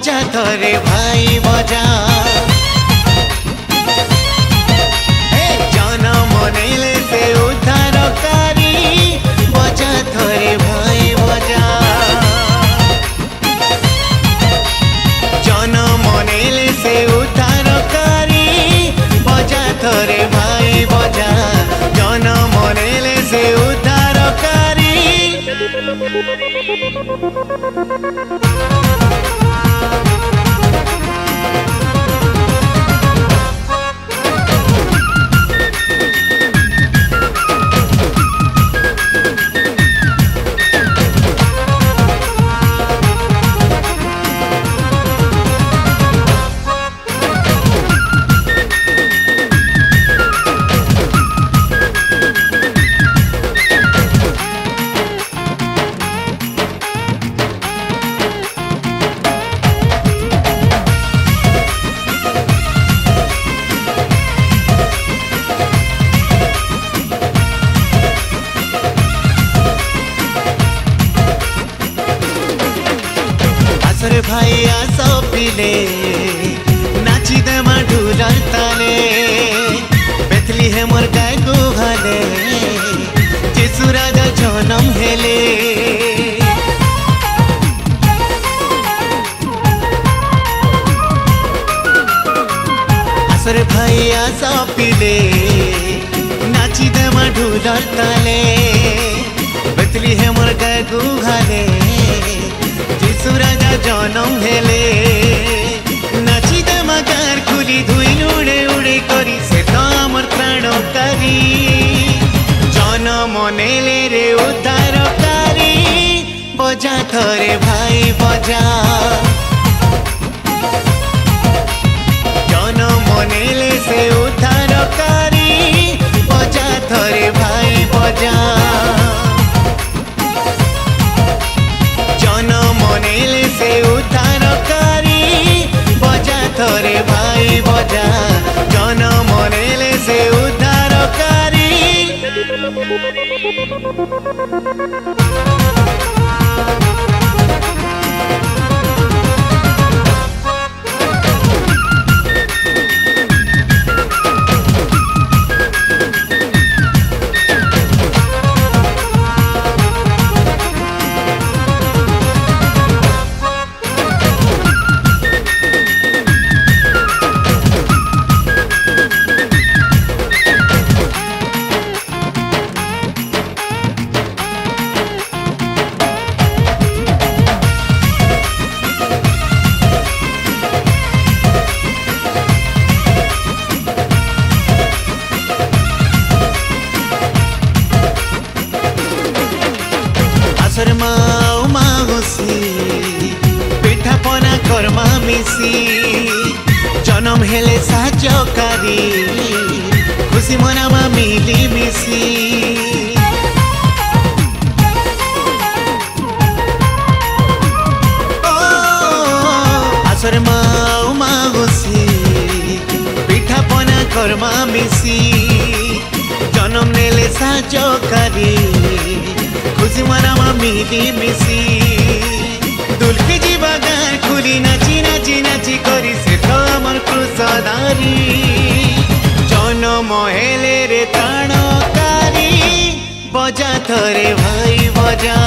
बजा थरे भाई बजा जन्म नेले से उद्धारकारी बजा थरे भाई बजा जन्म नेले से उद्धारकारी बजा थरे भाई बजा जन्म नेले से उद्धारकारी आसरे भाई आसो पिले नाची देमा ढुलर ताले बेथली है मोर गाय गुहाले जेसु राजा जन्म हेले आसरे भाई आसो पिले नाची देमा ढुलर ताले बेथली है मोर गाय गुहाले राजा जन्म हेले नाची देमा गार खुली धुई उड़े उड़े करी से तो आमर प्राणकारी जन्म नेले रे उद्धारकारी बजा थरे भाई बजा जन्म नेले से उद्धारकारी बजा थरे भाई बजा नेले से उद्धारकारी बजा थरे भाई बजा जन्म नेले से उद्धारकारी पिठा पना कर्मा मिसी जन्म हेले साजकारी खुशी मनामा मिली मिसी आसर माऊ मागुसी पिठा पना कर्मा मिसी जन्म नेले साजकारी खुशी मनामा मिली मिसी दुलके जीवा गार खुली नाची नाची नाची करी से तो आमर कृषदारी जन्म हेले रे त्राणकारी बजा थरे भाई बजा